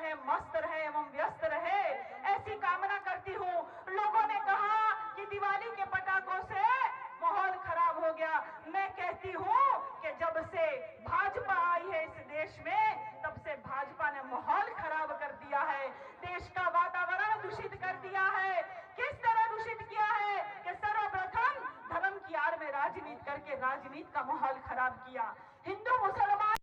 में मस्त रहे एवं व्यस्त रहे, ऐसी कामना करती हूँ। लोगों ने कहा कि दिवाली के पटाखों से माहौल खराब हो गया। मैं कहती हूँ कि जब से भाजपा आई है इस देश में, तब से भाजपा ने माहौल खराब कर दिया है, देश का वातावरण दूषित कर दिया है। किस तरह दूषित किया है कि सर्वप्रथम धर्म की आड़ में राजनीति करके राजनीति का माहौल खराब किया। हिंदू मुसलमान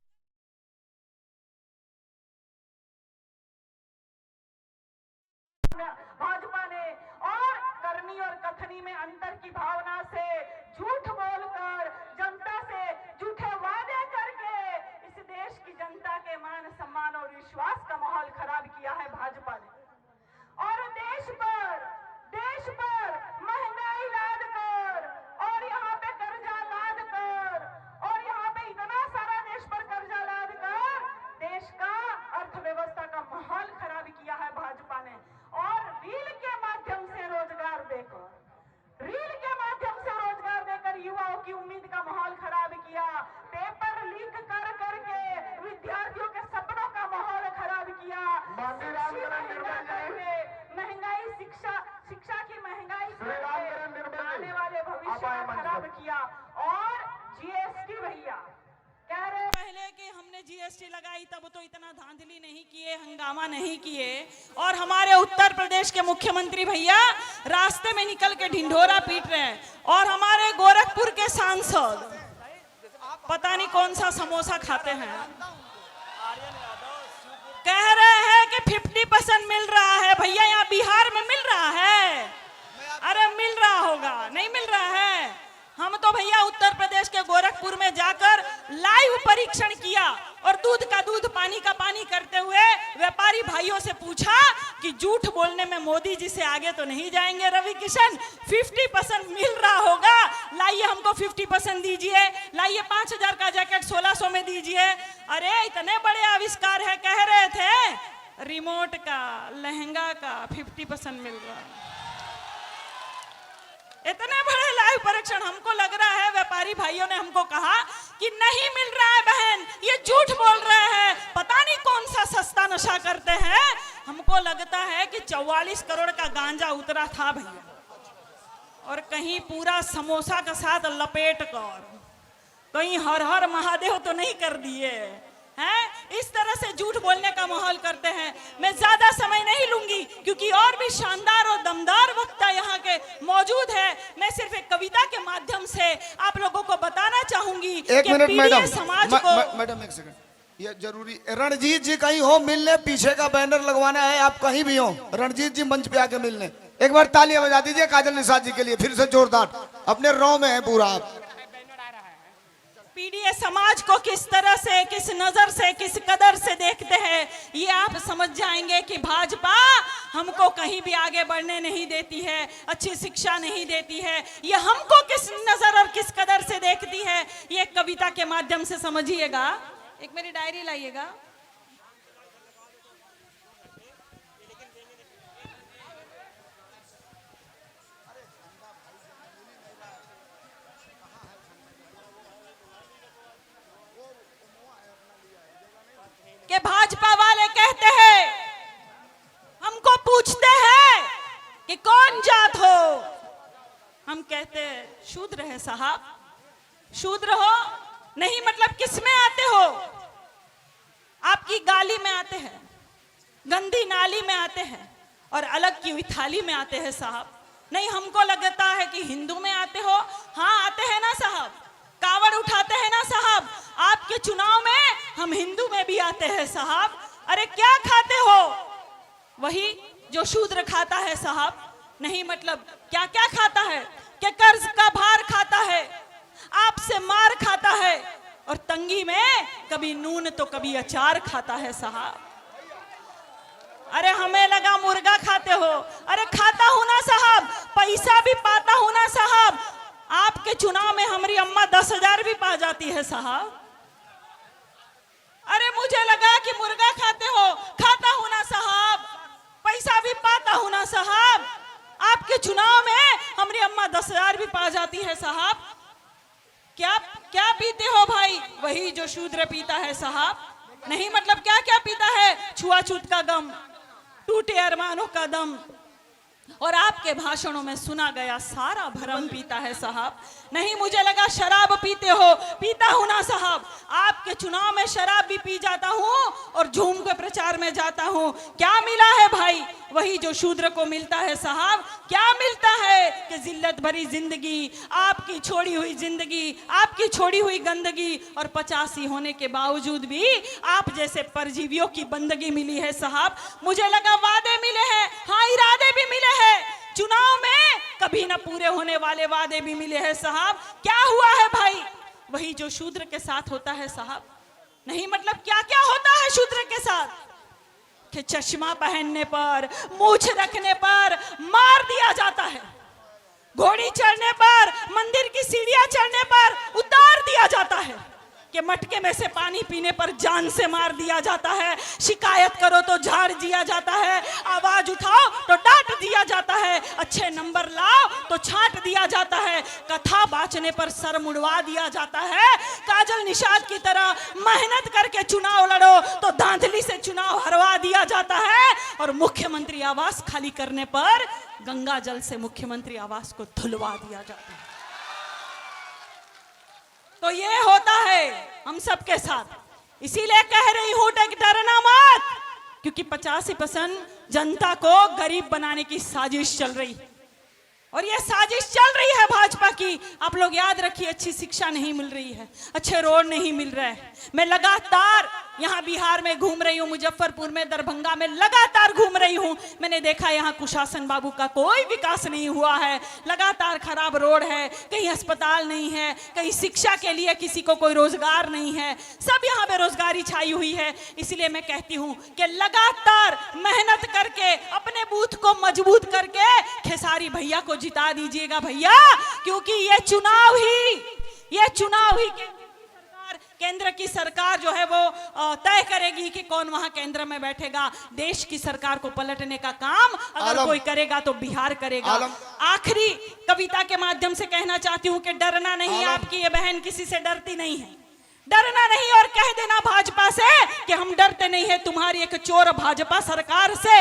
भाजपा ने, और करनी और कथनी में अंतर की भावना से झूठ बोलकर, जनता से झूठे वादे करके इस देश की जनता के मान सम्मान और विश्वास का माहौल खराब किया है भाजपा ने। और देश पर महंगाई लाद कर, और यहाँ पे कर्जा लाद कर, और यहाँ पे इतना सारा देश पर कर्जा लाद कर देश का अर्थव्यवस्था का माहौल खराब किया है भाजपा ने। और रील के माध्यम से रोजगार देकर युवाओं की उम्मीद का माहौल खराब किया। पेपर लीक कर करके विद्यार्थियों के सपनों का माहौल खराब किया। महंगाई, शिक्षा की महंगाई आने वाले भविष्य में खराब किया। और जीएसटी भैया कह रहे पहले कि हमने जीएसटी लगाई तब तो इतना धांधली नहीं किए, हंगामा नहीं किए, और हमारे उत्तर प्रदेश के मुख्यमंत्री भैया रास्ते में निकल के ढिंढोरा पीट रहे हैं। और हमारे गोरखपुर के सांसद पता नहीं कौन सा समोसा खाते हैं, कह रहे हैं कि 50% मिल रहा है। भैया यहाँ बिहार में मिल रहा है? अरे मिल रहा होगा, नहीं मिल रहा है। हम तो भैया उत्तर प्रदेश के गोरखपुर में जाकर लाइव परीक्षण किया और दूध का दूध पानी का पानी करते हुए व्यापारी भाइयों से पूछा कि झूठ बोलने में मोदी जी से आगे तो नहीं जाएंगे रवि किशन, 50% मिल रहा होगा, लाइए हमको 50% दीजिए, लाइए 5000 का जैकेट 1600 में दीजिए। अरे इतने बड़े आविष्कार है, कह रहे थे रिमोट का, लहंगा का 50% मिल रहा है। इतने बड़े लाइव परीक्षण, हमको लग रहा है व्यापारी भाइयों ने हमको कहा कि नहीं मिल रहा है बहन, ये झूठ बोल रहे हैं, पता नहीं कौन सा सस्ता नशा करते हैं। हमको लगता है कि 44 करोड़ का गांजा उतरा था भैया, और कहीं पूरा समोसा के साथ लपेट कर कहीं हर हर महादेव तो नहीं कर दिए हैं। इस तरह से झूठ बोलने का माहौल करते हैं। मैं ज्यादा समय नहीं लूंगी क्योंकि और भी शानदार और दमदार वक्ता यहाँ के मौजूद है। मैं सिर्फ एक कविता के माध्यम से आप लोगों को बताना चाहूंगी। एक मिनट मैडम, समाज को मैडम एक सेकंड, ये जरूरी, रणजीत जी कहीं हो मिलने, पीछे का बैनर लगवाना है, आप कहीं भी हो, रणजीत जी मंच पे आके मिलने। एक बार तालियां बजा दीजिए काजल निषाद जी के लिए, फिर से जोरदार, अपने रो में है पूरा आप। पीडीए समाज को किस तरह से, किस नजर से, किस कदर से देखते हैं, ये आप समझ जाएंगे कि भाजपा हमको कहीं भी आगे बढ़ने नहीं देती है, अच्छी शिक्षा नहीं देती है, ये हमको किस नजर और किस कदर से देखती है, ये कविता के माध्यम से समझिएगा। एक मेरी डायरी लाइएगा। कि भाजपा वाले कहते हैं, हमको पूछते हैं कि कौन जात हो, हम कहते हैं शूद्र है साहब। शूद्र हो नहीं मतलब किस में आते हो? आपकी गाली में आते हैं, गंदी नाली में आते हैं, और अलग की हुई थाली में आते हैं साहब। नहीं, हमको लगता है कि हिंदू में आते हो। हाँ आते हैं ना साहब, कावड़ उठाते हैं ना साहब, आपके चुनाव में हम हिंदू में भी आते हैं साहब। अरे क्या खाते हो? वही जो शूद्र खाता है साहब। नहीं मतलब क्या क्या खाता है? कि कर्ज का भार खाता है, आपसे मार खाता है, और तंगी में कभी नून तो कभी अचार खाता है साहब। अरे हमें लगा मुर्गा खाते हो। अरे खाता हूं ना साहब, पैसा भी पाता हूं ना साहब। आपके चुनाव में हमारी अम्मा 10,000 भी पा जाती है साहब। अरे मुझे लगा कि मुर्गा खाते हो, खाता हूं ना साहब, पैसा भी पाता हूं ना साहब। आपके चुनाव में हमारी अम्मा 10,000 भी पा जाती है साहब। क्या क्या पीते हो भाई? वही जो शूद्र पीता है साहब। नहीं मतलब क्या क्या पीता है? छुआछूत का गम, टूटे अरमानों का दम, और आपके भाषणों में सुना गया सारा भरम पीता है साहब। नहीं मुझे लगा शराब पीते हो, पीता हूं ना साहब। आपके चुनाव में शराब भी पी जाता हूं और झूम के प्रचार में जाता हूं। क्या मिला है भाई? वही जो शूद्र को मिलता है साहब। क्या मिलता है कि जिल्लत भरी जिंदगी, आपकी छोड़ी हुई जिंदगी, आपकी छोड़ी हुई गंदगी, और 85 होने के बावजूद भी आप जैसे परजीवियों की बंदगी मिली है साहब। मुझे लगा वादे मिले हैं, हाँ इरादे भी मिले हैं, चुनाव में कभी ना पूरे होने वाले वादे भी मिले हैं साहब। क्या हुआ है भाई? वही जो शूद्र के साथ होता है साहब। नहीं मतलब क्या क्या होता है शूद्र के साथ? कि चश्मा पहनने पर, मूछ रखने पर मार दिया जाता है, घोड़ी चढ़ने पर, मंदिर की सीढ़ियां चढ़ने पर उतार दिया जाता है, कि मटके में से पानी पीने पर जान से मार दिया जाता है, शिकायत करो तो झाड़ दिया जाता है, आवाज उठाओ तो डांट दिया जाता है, अच्छे नंबर लाओ तो छांट दिया जाता है, कथा बाचने पर सर मुड़वा दिया जाता है, काजल निषाद की तरह मेहनत करके चुनाव लड़ो तो धांधली से चुनाव हरवा दिया जाता है, और मुख्यमंत्री आवास खाली करने पर गंगा जल से मुख्यमंत्री आवास को धुलवा दिया जाता है। तो ये होता है हम सबके साथ। इसीलिए कह रही हूं कि डरना मत, क्योंकि 85% जनता को गरीब बनाने की साजिश चल रही है, और ये साजिश चल रही है भाजपा की। आप लोग याद रखिए, अच्छी शिक्षा नहीं मिल रही है, अच्छे रोड नहीं मिल रहे हैं। मैं लगातार यहाँ बिहार में घूम रही हूँ, मुजफ्फरपुर में, दरभंगा में लगातार घूम रही हूँ। मैंने देखा यहाँ कुशासन बाबू का कोई विकास नहीं हुआ है, लगातार खराब रोड है, कहीं अस्पताल नहीं है, कहीं शिक्षा के लिए किसी को कोई रोजगार नहीं है, सब यहाँ बेरोजगारी छाई हुई है। इसलिए मैं कहती हूँ कि लगातार मेहनत करके अपने बूथ को मजबूत करके खेसारी भैया को जिता दीजिएगा भैया, क्योंकि ये चुनाव ही केंद्र की सरकार जो है वो तय करेगी कि कौन वहां केंद्र में बैठेगा। देश की सरकार को पलटने का काम अगर कोई करेगा तो बिहार करेगा। आखिरी कविता के माध्यम से कहना चाहती हूं कि डरना नहीं, आपकी ये बहन किसी से डरती नहीं है, डरना नहीं, और कह देना भाजपा से कि हम डरते नहीं है तुम्हारी एक चोर भाजपा सरकार से,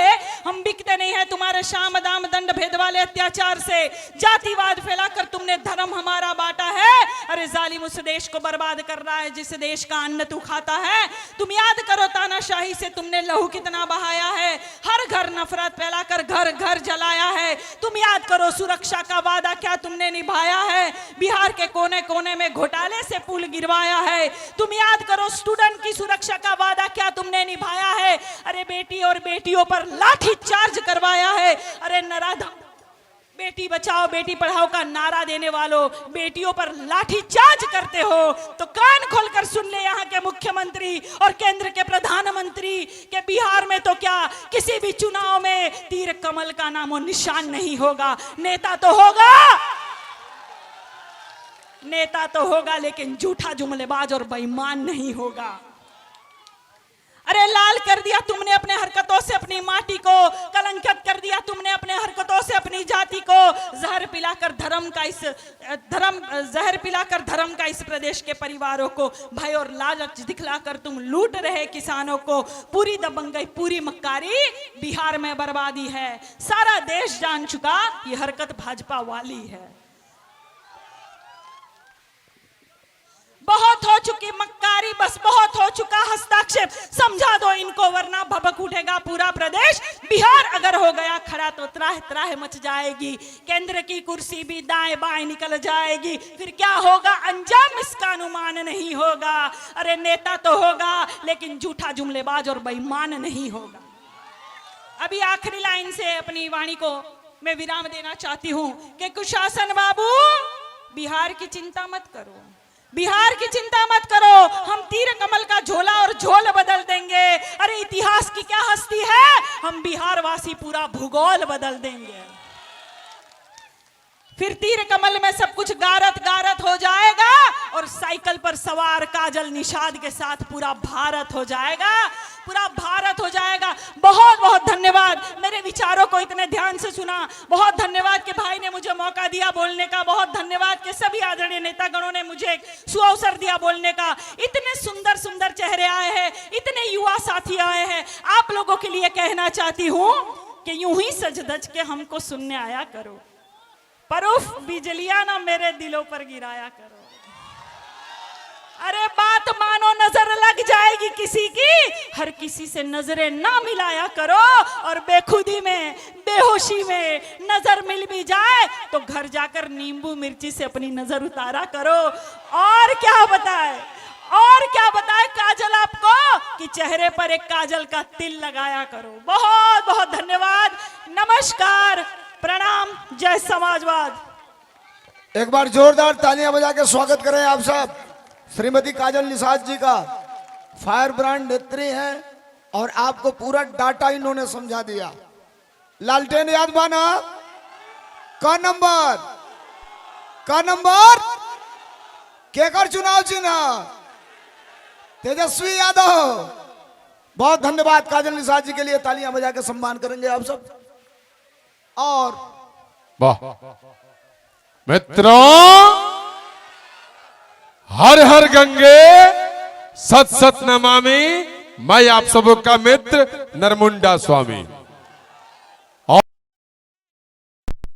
हम बिकते नहीं है तुम्हारे शाम दाम दंड भेद वाले अत्याचार से, जातिवाद फैलाकर तुमने धर्म हमारा बांटा है। अरे जालिम उस देश को बर्बाद कर रहा है जिस देश का अन्न तू खाता है। तुम याद करो तानाशाही से तुमने लहू कितना बहाया है, हर घर नफरत फैलाकर घर घर जलाया है। तुम याद करो सुरक्षा का वादा क्या तुमने निभाया है, बिहार के कोने कोने में घोटाले से पुल गिरवाया है। तुम याद करो स्टूडेंट की सुरक्षा का वादा क्या तुमने निभाया है। अरे बेटी और बेटियों पर लाठी चार्ज करवाया है। अरे नराधम बेटी बचाओ बेटी पढ़ाओ का नारा देने वालों, बेटियों पर लाठी चार्ज करते हो तो कान खोलकर सुन ले यहाँ के मुख्यमंत्री और केंद्र के प्रधानमंत्री के बिहार में तो क्या किसी भी चुनाव में तीर कमल का नामो निशान नहीं होगा। नेता तो होगा लेकिन झूठा जुमलेबाज और बेईमान नहीं होगा। अरे लाल कर दिया तुमने अपने हरकतों से अपनी माटी को, कलंकित कर दिया तुमने अपने हरकतों से अपनी जाति को, जहर पिलाकर धर्म का इस प्रदेश के परिवारों को, भय और लालच दिखलाकर तुम लूट रहे किसानों को। पूरी दबंगई पूरी मक्कारी बिहार में बर्बादी है। सारा देश जान चुका ये हरकत भाजपा वाली है। बहुत हो चुकी मक्कारी, बस बहुत हो चुका हस्ताक्षेप, समझा दो इनको वरना भभक उठेगा पूरा प्रदेश। बिहार अगर हो गया खड़ा तो त्राह त्राह मच जाएगी, केंद्र की कुर्सी भी दाएं बाएं निकल जाएगी। फिर क्या होगा अंजाम इसका अनुमान नहीं होगा। अरे नेता तो होगा लेकिन झूठा जुमलेबाज और बेईमान नहीं होगा। अभी आखिरी लाइन से अपनी वाणी को मैं विराम देना चाहती हूं कि कुशासन बाबू बिहार की चिंता मत करो, बिहार की चिंता मत करो, हम तीर कमल का झोला और झोल बदल देंगे। अरे इतिहास की क्या हस्ती है, हम बिहार वासी पूरा भूगोल बदल देंगे। फिर तीर कमल में सब कुछ गारत गारत हो जाएगा और साइकिल पर सवार काजल निषाद के साथ पूरा भारत हो जाएगा, पूरा भारत हो जाएगा। बहुत बहुत धन्यवाद, मेरे विचारों को इतने ध्यान से सुना। बहुत धन्यवाद कि भाई ने मुझे मौका दिया बोलने का। बहुत धन्यवाद कि सभी आदरणीय नेतागणों ने मुझे सुअवसर दिया बोलने का। इतने सुंदर सुंदर चेहरे आए हैं, इतने युवा साथी आए हैं। आप लोगों के लिए कहना चाहती हूं कि यूं ही सज धज के हमको सुनने आया करो, पर उफ बिजलियां ना मेरे दिलों पर गिराया करो। अरे बात मानो, नजर लग जाएगी किसी की, हर किसी से नजरें ना मिलाया करो। और बेखुदी में, बेहोशी में नजर मिल भी जाए तो घर जाकर नींबू मिर्ची से अपनी नजर उतारा करो। और क्या बताए, और क्या बताए काजल आपको कि चेहरे पर एक काजल का तिल लगाया करो। बहुत बहुत धन्यवाद, नमस्कार, प्रणाम, जय समाजवाद। एक बार जोरदार तालियां बजा के स्वागत करें आप सब श्रीमती काजल निषाद जी का। फायर ब्रांड नेत्री हैं और आपको पूरा डाटा इन्होंने समझा दिया। लालटेन याद बाना का नंबर, का नंबर केकर चुनाव चिन्ह तेजस्वी यादव। बहुत धन्यवाद काजल निषाद जी के लिए, तालियां बजा के सम्मान करेंगे आप सब। और वाह मित्रों, हर हर गंगे सत सत नमामि, मैं आप सबका मित्र नरमुंडा स्वामी। और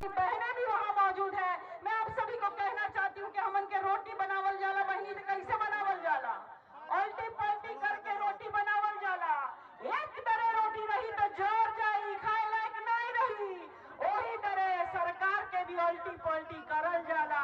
बहनें भी वहाँ मौजूद है। मैं आप सभी को कहना चाहती हूँ कि हमन के रोटी बनावल जाला, बहनी से कैसे बनावल जाला, उल्टी पलटी करके रोटी बनावल जाला। एक तरह रोटी रही तो जोर जाई, खाए लायक नहीं रही। वही तरह सरकार के भी उल्टी पलटी करल जाला।